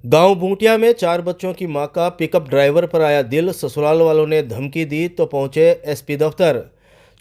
गांव भूटिया में 4 बच्चों की मां का पिकअप ड्राइवर पर आया दिल। ससुराल वालों ने धमकी दी तो पहुंचे एसपी दफ्तर।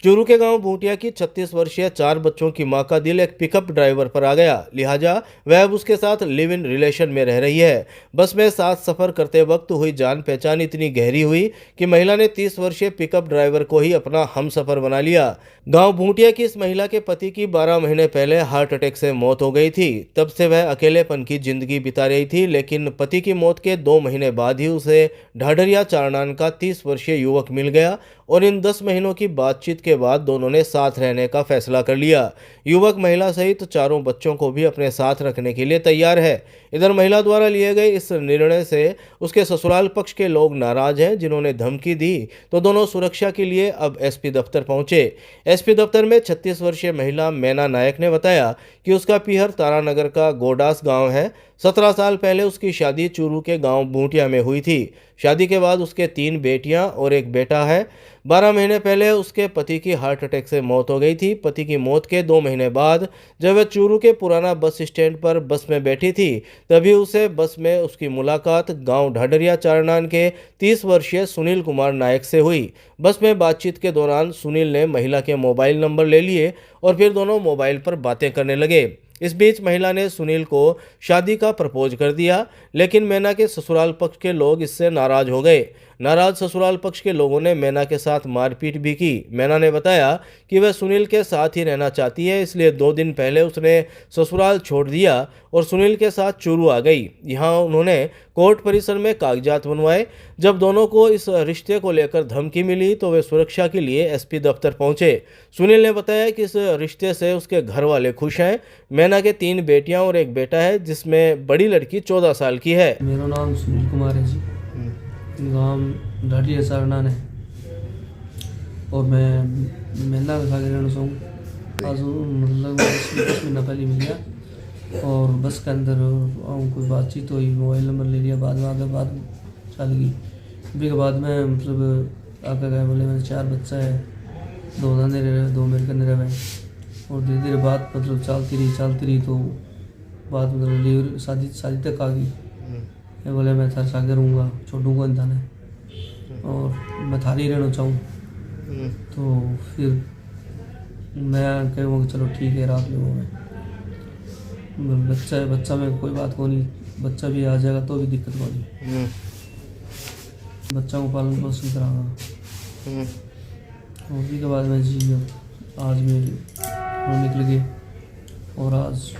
चूरू के गांव भूटिया की 36 वर्षीय 4 बच्चों की मां का दिल एक पिकअप ड्राइवर पर आ गया, लिहाजा वह अब उसके साथ लिव इन रिलेशन में रह रही है। बस में साथ सफर करते वक्त हुई जान पहचान इतनी गहरी हुई कि महिला ने 30 वर्षीय पिकअप ड्राइवर को ही अपना हमसफर बना लिया। गांव भूटिया की इस महिला के पति की 12 महीने पहले हार्ट अटैक से मौत हो गई थी। तब से वह अकेलेपन की जिंदगी बिता रही थी, लेकिन पति की मौत के 2 महीने बाद ही उसे ढाढरिया चारनान का 30 वर्षीय युवक मिल गया और इन 10 महीनों की बातचीत के बाद दोनों ने साथ रहने का फैसला कर लिया। युवक महिला सहित 4 बच्चों को भी अपने साथ रखने के लिए तैयार है। इधर महिला द्वारा लिए गए इस निर्णय से उसके ससुराल पक्ष के लोग नाराज हैं, जिन्होंने धमकी दी तो दोनों सुरक्षा के लिए अब एसपी दफ्तर पहुंचे। एसपी दफ्तर में 36 वर्षीय महिला मैना नायक ने बताया कि उसका पीहर तारानगर का गोडास गांव है। 17 साल पहले उसकी शादी चूरू के गांव बूटिया में हुई थी। शादी के बाद उसके 3 बेटियां और एक बेटा है। 12 महीने पहले उसके पति की हार्ट अटैक से मौत हो गई थी। पति की मौत के 2 महीने बाद जब वह चूरू के पुराना बस स्टैंड पर बस में बैठी थी, तभी उसे बस में उसकी मुलाकात गांव ढाढरिया चारनान के 30 वर्षीय सुनील कुमार नायक से हुई। बस में बातचीत के दौरान सुनील ने महिला के मोबाइल नंबर ले लिए और फिर दोनों मोबाइल पर बातें करने लगे। इस बीच महिला ने सुनील को शादी का प्रपोज कर दिया, लेकिन मैना के ससुराल पक्ष के लोग इससे नाराज हो गए। नाराज ससुराल पक्ष के लोगों ने मैना के साथ मारपीट भी की। मैना ने बताया कि वह सुनील के साथ ही रहना चाहती है, इसलिए 2 दिन पहले उसने ससुराल छोड़ दिया और सुनील के साथ चूरू आ गई। यहाँ उन्होंने कोर्ट परिसर में कागजात बनवाए। जब दोनों को इस रिश्ते को लेकर धमकी मिली तो वे सुरक्षा के लिए एसपी दफ्तर पहुंचे। सुनील ने बताया कि इस रिश्ते से उसके घर वाले खुश हैं। मैना के 3 बेटियां और एक बेटा है, जिसमें बड़ी लड़की 14 साल की है। मेरा नाम सुनील कुमार है जी, गांव ढाढरिया चारनान है और मैं मेला खा के रहना चाहूँ। आज मतलब 10 महीना पहले मिल गया और बस के अंदर कोई बातचीत हुई, मोबाइल नंबर ले लिया। बाद में आगे बात चल गई। फिर के बाद में मतलब आगे गए, बोले मेरे 4 बच्चा है, 2 नाने रहे, 2 मेरे कन्ने रहे और धीरे धीरे बात मतलब चलती रही तो बात मतलब शादी तक आ गई। ये बोले मैं थारे सागे रहूँगा, छोड़ूंगा इंसान है और मैं थारी ही रहना चाहूँ। तो फिर मैं कहूँगा कि चलो ठीक है, रात में बच्चा में कोई बात को नहीं, बच्चा भी आ जाएगा तो भी दिक्कत को नहीं। बच्चा को पालन पोषण कराना और उसी के बाद में जी आज में निकल गए और आज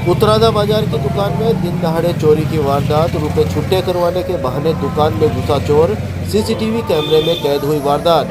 उत्तरादा बाजार की दुकान में दिन दहाड़े चोरी की वारदात। रुपए छुट्टे करवाने के बहाने दुकान में घुसा चोर। सीसीटीवी कैमरे में कैद हुई वारदात।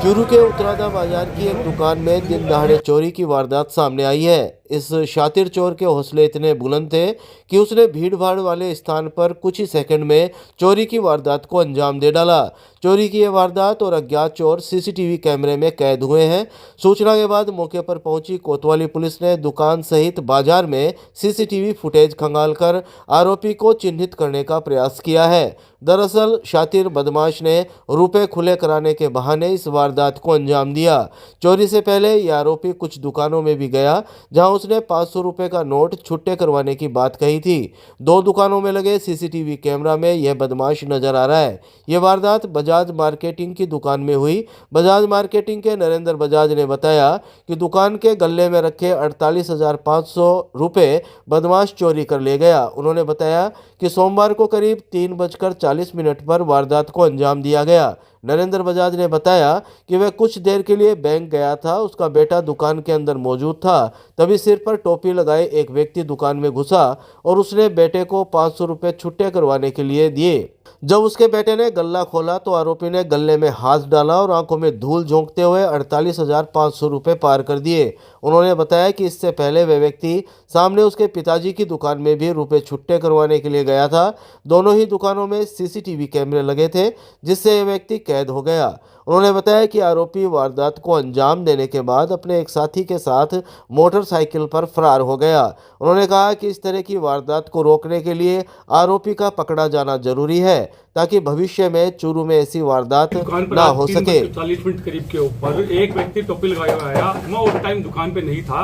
चूरू के उत्तरादा बाजार की एक दुकान में दिन दहाड़े चोरी की वारदात सामने आई है। इस शातिर चोर के हौसले इतने बुलंद थे कि उसने भीड़ भाड़ वाले स्थान पर कुछ ही सेकंड में चोरी की वारदात को अंजाम दे डाला। चोरी की यह वारदात और अज्ञात चोर सीसीटीवी कैमरे में कैद हुए हैं। सूचना के बाद मौके पर पहुंची कोतवाली पुलिस ने दुकान सहित बाजार में सीसीटीवी फुटेज खंगालकर आरोपी को चिन्हित करने का प्रयास किया है। दरअसल शातिर बदमाश ने रुपए खुले कराने के बहाने इस वारदात को अंजाम दिया। चोरी से पहले यह आरोपी कुछ दुकानों में भी गया, जहां उसने 500 रुपए का नोट छुट्टे करवाने की बात कही थी। 2 दुकानों में लगे सीसीटीवी कैमरा में यह बदमाश नजर आ रहा है। यह वारदात बजाज मार्केटिंग की दुकान में हुई। बजाज मार्केटिंग के नरेंद्र बजाज ने बताया कि दुकान के गल्ले में रखे 48,500 रुपए बदमाश चोरी कर ले गया। उन्होंने बताया कि सोमवार को करीब 3:40 पर वारदात को अंजाम दिया गया। नरेंद्र बजाज ने बताया कि वह कुछ देर के लिए बैंक गया था, उसका बेटा दुकान के अंदर मौजूद था। तभी सिर पर टोपी लगाए एक व्यक्ति दुकान में घुसा और उसने बेटे को 500 रुपए छुट्टे करवाने के लिए दिए। जब उसके बेटे ने गल्ला खोला तो आरोपी ने गल्ले में हाथ डाला और आंखों में धूल झोंकते हुए 48,500 रुपए पार कर दिए। उन्होंने बताया कि इससे पहले वह व्यक्ति सामने उसके पिताजी की दुकान में भी रुपए छुट्टे करवाने के लिए गया था। दोनों ही दुकानों में सीसीटीवी कैमरे लगे थे, जिससे यह व्यक्ति कैद हो गया। उन्होंने बताया कि आरोपी वारदात को अंजाम देने के बाद अपने एक साथी के साथ मोटरसाइकिल पर फरार हो गया। उन्होंने कहा कि इस तरह की वारदात को रोकने के लिए आरोपी का पकड़ा जाना जरूरी है ताकि भविष्य में चूरू में ऐसी वारदात ना हो सके। 40 मिनट करीब के ऊपर एक व्यक्ति टोपी लगाया हुआ आया। मैं उस टाइम दुकान पे नहीं था,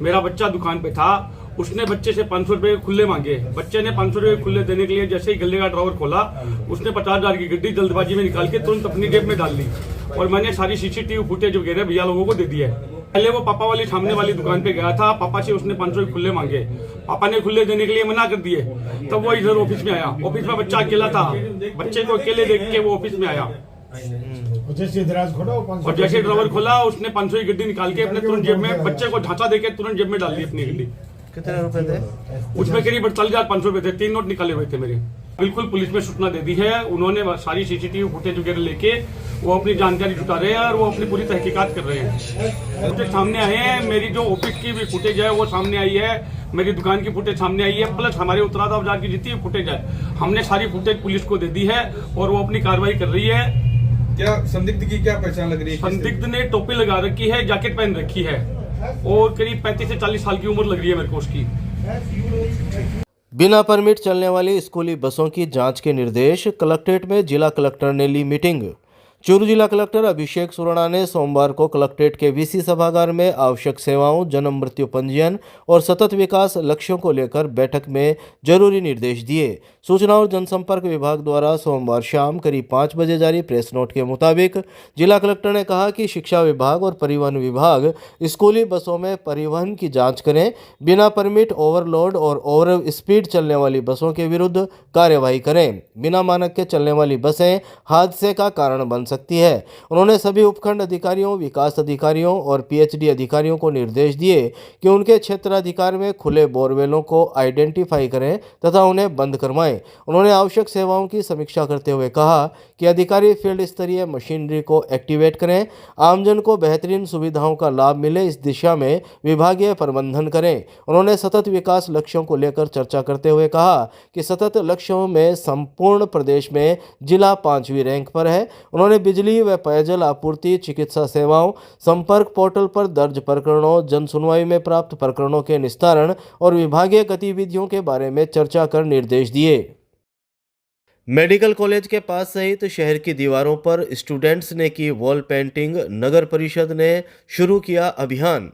मेरा बच्चा दुकान पे था। उसने बच्चे से 500 रुपए खुले मांगे। बच्चे ने 500 रुपए खुले देने के लिए जैसे ही गले का ड्रॉवर खोला, उसने 50,000 की गड्डी जल्दबाजी में निकाल के तुरंत अपनी जेब में डाल ली और मैंने सारी सीसीटीवी फुटेज वगैरह भैया लोगों को दे दिया है। पहले वो पापा वाली सामने वाली दुकान पे गया था, पापा से उसने 500 खुले मांगे, पापा ने खुले देने के लिए मना कर दिए। तब वो इधर ऑफिस में आया। ऑफिस में बच्चा अकेला था, बच्चे को अकेले देख के वो ऑफिस में आया और जैसे ड्रॉवर खोला उसने 500 की गड्डी निकाल के अपने तुरंत जेब में, बच्चे को ढांचा देके तुरंत जेब में डाल दी अपनी गड्डी। कितने रुपए थे उसमें? करीब 48,500 रुपए थे। 3 नोट निकाले हुए थे मेरे। बिल्कुल पुलिस में सूचना दे दी है। उन्होंने सारी सीसीटीवी फुटेज वगैरह लेके वो अपनी जानकारी जुटा रहे हैं और वो अपनी पूरी तहकीकात कर रहे हैं। फुटेज सामने आए हैं, मेरी जो ऑफिस की भी फुटेज है वो सामने आई है, मेरी दुकान की फुटेज सामने आई है, प्लस हमारे उत्तराधा बाजार की जितनी भी फुटेज है हमने सारी फुटेज पुलिस को दे दी है और वो अपनी कार्रवाई कर रही है। क्या संदिग्ध की क्या पहचान लग रही है? संदिग्ध ने टोपी लगा रखी है, जैकेट पहन रखी है और करीब 35 से 40 साल की उम्र लग रही है मेरे को उसकी। बिना परमिट चलने वाली स्कूली बसों की जांच के निर्देश। कलेक्ट्रेट में जिला कलेक्टर ने ली मीटिंग। चूरू जिला कलेक्टर अभिषेक सुराणा ने सोमवार को कलेक्ट्रेट के वीसी सभागार में आवश्यक सेवाओं, जन्म मृत्यु पंजीयन और सतत विकास लक्ष्यों को लेकर बैठक में जरूरी निर्देश दिए। सूचना और जनसंपर्क विभाग द्वारा सोमवार शाम करीब 5 बजे जारी प्रेस नोट के मुताबिक जिला कलेक्टर ने कहा कि शिक्षा विभाग और परिवहन विभाग स्कूली बसों में परिवहन की जांच करें, बिना परमिट, ओवरलोड और ओवर स्पीड चलने वाली बसों के विरुद्ध कार्यवाही करें। बिना मानक के चलने वाली बसें हादसे का कारण बन सकती है। उन्होंने सभी उपखंड अधिकारियों, विकास अधिकारियों और पीएचडी अधिकारियों को निर्देश दिए कि उनके क्षेत्राधिकार में खुले बोरवेलों को आइडेंटिफाई करें तथा उन्हें बंद करवाएं। उन्होंने आवश्यक सेवाओं की समीक्षा करते हुए कहा कि अधिकारी फील्ड स्तरीय मशीनरी को एक्टिवेट करें, आमजन को बेहतरीन सुविधाओं का लाभ मिले इस दिशा में विभागीय प्रबंधन करें। उन्होंने सतत विकास लक्ष्यों को लेकर चर्चा करते हुए कहा कि सतत लक्ष्यों में संपूर्ण प्रदेश में जिला 5वीं रैंक पर है। उन्होंने बिजली व पेयजल आपूर्ति, चिकित्सा सेवाओं, संपर्क पोर्टल पर दर्ज प्रकरणों, जन सुनवाई में प्राप्त प्रकरणों के निस्तारण और विभागीय गतिविधियों के बारे में चर्चा कर निर्देश दिए। मेडिकल कॉलेज के पास सहित शहर की दीवारों पर स्टूडेंट्स ने की वॉल पेंटिंग। नगर परिषद ने शुरू किया अभियान।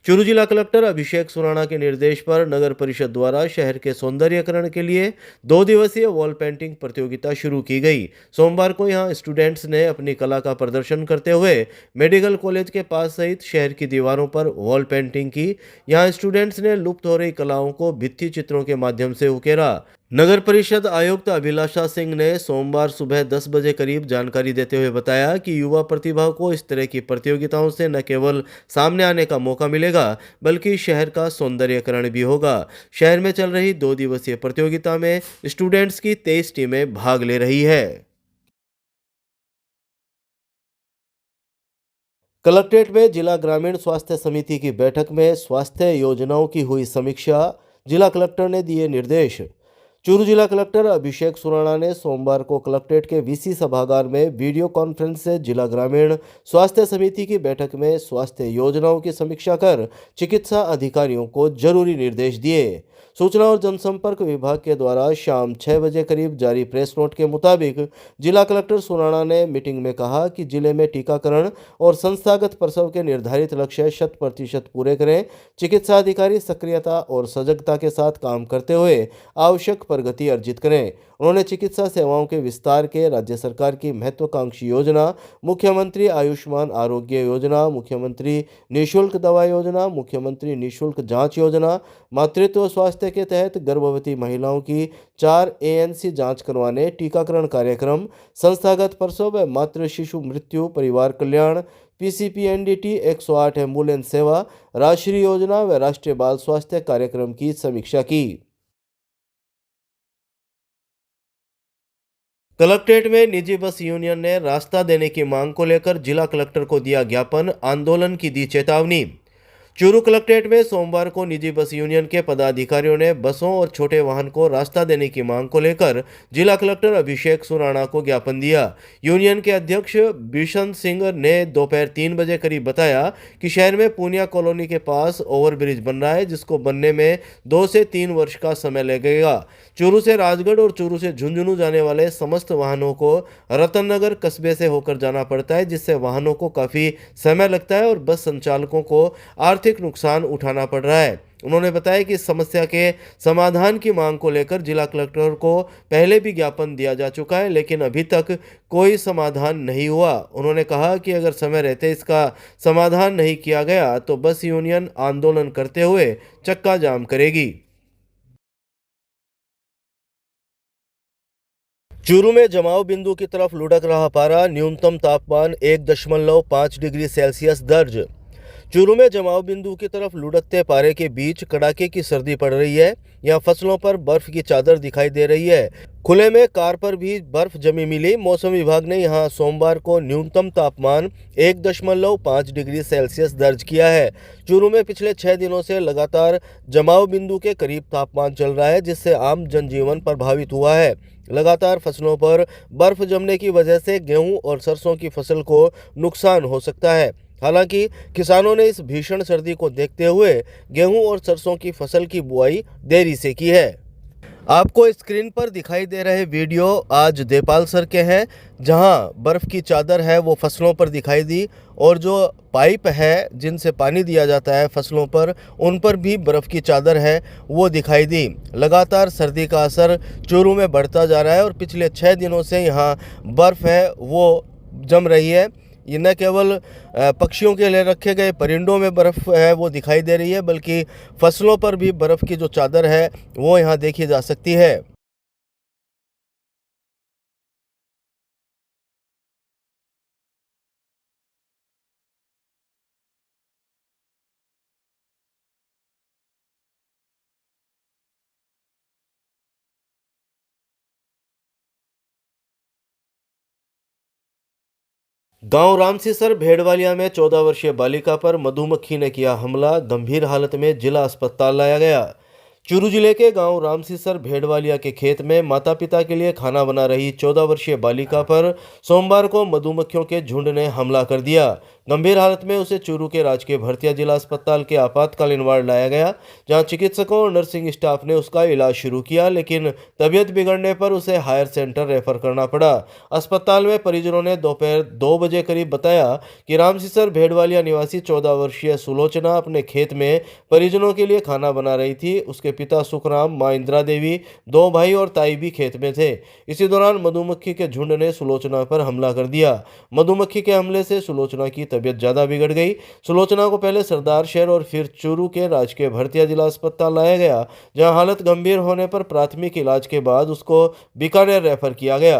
चूरू जिला कलेक्टर अभिषेक सुराणा के निर्देश पर नगर परिषद द्वारा शहर के सौंदर्यीकरण के लिए 2 दिवसीय वॉल पेंटिंग प्रतियोगिता शुरू की गई। सोमवार को यहां स्टूडेंट्स ने अपनी कला का प्रदर्शन करते हुए मेडिकल कॉलेज के पास सहित शहर की दीवारों पर वॉल पेंटिंग की। यहां स्टूडेंट्स ने लुप्त हो रही कलाओं को भित्ति चित्रों के माध्यम से उकेरा। नगर परिषद आयुक्त अभिलाषा सिंह ने सोमवार सुबह 10 बजे करीब जानकारी देते हुए बताया कि युवा प्रतिभा को इस तरह की प्रतियोगिताओं से न केवल सामने आने का मौका मिलेगा बल्कि शहर का सौंदर्यीकरण भी होगा। शहर में चल रही 2 दिवसीय प्रतियोगिता में स्टूडेंट्स की 23 टीमें भाग ले रही है। कलेक्ट्रेट में जिला ग्रामीण स्वास्थ्य समिति की बैठक में स्वास्थ्य योजनाओं की हुई समीक्षा। जिला कलेक्टर ने दिए निर्देश। चूरू जिला कलेक्टर अभिषेक सुराणा ने सोमवार को कलेक्ट्रेट के वीसी सभागार में वीडियो कॉन्फ्रेंस से जिला ग्रामीण स्वास्थ्य समिति की बैठक में स्वास्थ्य योजनाओं की समीक्षा कर चिकित्सा अधिकारियों को जरूरी निर्देश दिए। सूचना और जनसंपर्क विभाग के द्वारा शाम 6 बजे करीब जारी प्रेस नोट के मुताबिक जिला कलेक्टर सुराणा ने मीटिंग में कहा कि जिले में टीकाकरण और संस्थागत प्रसव के निर्धारित लक्ष्य 100% पूरे करें। चिकित्सा अधिकारी सक्रियता और सजगता के साथ काम करते हुए आवश्यक प्रगति अर्जित करें। उन्होंने चिकित्सा सेवाओं के विस्तार के राज्य सरकार की महत्वाकांक्षी योजना मुख्यमंत्री आयुष्मान आरोग्य योजना, मुख्यमंत्री निःशुल्क दवा योजना, मुख्यमंत्री निःशुल्क जांच योजना, मातृत्व स्वास्थ्य के तहत गर्भवती महिलाओं की 4 ANC जांच करवाने, टीकाकरण कार्यक्रम, संस्थागत प्रसव व मातृ शिशु मृत्यु परिवार कल्याण, PCPNDT 108 एम्बुलेंस सेवा, राष्ट्रीय योजना व राष्ट्रीय बाल स्वास्थ्य कार्यक्रम की समीक्षा की। कलेक्ट्रेट में निजी बस यूनियन ने रास्ता देने की मांग को लेकर जिला कलेक्टर को दिया ज्ञापन, आंदोलन की दी चेतावनी। चूरू कलेक्ट्रेट में सोमवार को निजी बस यूनियन के पदाधिकारियों ने बसों और छोटे वाहन को रास्ता देने की मांग को लेकर जिला कलेक्टर अभिषेक सुराणा को ज्ञापन दिया। यूनियन के अध्यक्ष बिशन सिंह ने दोपहर 3 बजे करीब बताया कि शहर में पूनिया कॉलोनी के पास ओवरब्रिज बन रहा है, जिसको बनने में 2 से 3 वर्ष का समय लगेगा। चूरू से राजगढ़ और चूरू से झुंझुनू जाने वाले समस्त वाहनों को रतन नगर कस्बे से होकर जाना पड़ता है, जिससे वाहनों को काफ़ी समय लगता है और बस संचालकों को आर्थिक नुकसान उठाना पड़ रहा है। उन्होंने बताया कि इस समस्या के समाधान की मांग को लेकर जिला कलेक्टर को पहले भी ज्ञापन दिया जा चुका है, लेकिन अभी तक कोई समाधान नहीं हुआ। उन्होंने कहा कि अगर समय रहते इसका समाधान नहीं किया गया तो बस यूनियन आंदोलन करते हुए चक्का जाम करेगी। चूरू में जमाव बिंदु की तरफ लुढ़क रहा पारा, न्यूनतम तापमान 1.5 डिग्री सेल्सियस दर्ज। चूरू में जमाव बिंदु की तरफ लुढ़कते पारे के बीच कड़ाके की सर्दी पड़ रही है। यहाँ फसलों पर बर्फ की चादर दिखाई दे रही है। खुले में कार पर भी बर्फ जमी मिली। मौसम विभाग ने यहाँ सोमवार को न्यूनतम तापमान 1.5 डिग्री सेल्सियस दर्ज किया है। चूरू में पिछले 6 दिनों से लगातार जमाव बिंदु के करीब तापमान चल रहा है, जिससे आम जनजीवन प्रभावित हुआ है। लगातार फसलों पर बर्फ जमने की वजह से गेहूं और सरसों की फसल को नुकसान हो सकता है। हालांकि किसानों ने इस भीषण सर्दी को देखते हुए गेहूं और सरसों की फसल की बुआई देरी से की है। आपको स्क्रीन पर दिखाई दे रहे वीडियो आज देपालसर के हैं, जहां बर्फ़ की चादर है वो फसलों पर दिखाई दी और जो पाइप है जिनसे पानी दिया जाता है फसलों पर, उन पर भी बर्फ़ की चादर है वो दिखाई दी। लगातार सर्दी का असर चूरू में बढ़ता जा रहा है और पिछले 6 दिनों से यहाँ बर्फ़ है वो जम रही है। ये न केवल पक्षियों के लिए रखे गए परिंदों में बर्फ़ है वो दिखाई दे रही है, बल्कि फसलों पर भी बर्फ़ की जो चादर है वो यहाँ देखी जा सकती है। गांव रामसीसर भेड़वालिया में 14 वर्षीय बालिका पर मधुमक्खी ने किया हमला, गंभीर हालत में जिला अस्पताल लाया गया। चूरू जिले के गांव रामसीसर भेड़वालिया के खेत में माता पिता के लिए खाना बना रही 14 वर्षीय बालिका पर सोमवार को मधुमक्खियों के झुंड ने हमला कर दिया। गंभीर हालत में उसे चूरू के राजकीय भरतिया जिला अस्पताल के आपातकालीन वार्ड लाया गया, जहां चिकित्सकों और नर्सिंग स्टाफ ने उसका इलाज शुरू किया, लेकिन तबीयत बिगड़ने पर उसे हायर सेंटर रेफर करना पड़ा। अस्पताल में परिजनों ने दोपहर 2 बजे करीब बताया कि रामसीसर भेड़वालिया निवासी 14 वर्षीय सुलोचना अपने खेत में परिजनों के लिए खाना बना रही थी। उसके पिता सुखराम, मां इंदिरा देवी, 2 भाई और ताई भी खेत में थे। इसी दौरान मधुमक्खी के झुंड ने सुलोचना पर हमला कर दिया। मधुमक्खी के हमले से सुलोचना की तबीयत ज्यादा बिगड़ गई। सुलोचना को पहले सरदार शहर और फिर चूरू के राजकीय भरतिया जिला अस्पताल लाया गया, जहां हालत गंभीर होने पर प्राथमिक इलाज के बाद उसको बीकानेर रेफर किया गया।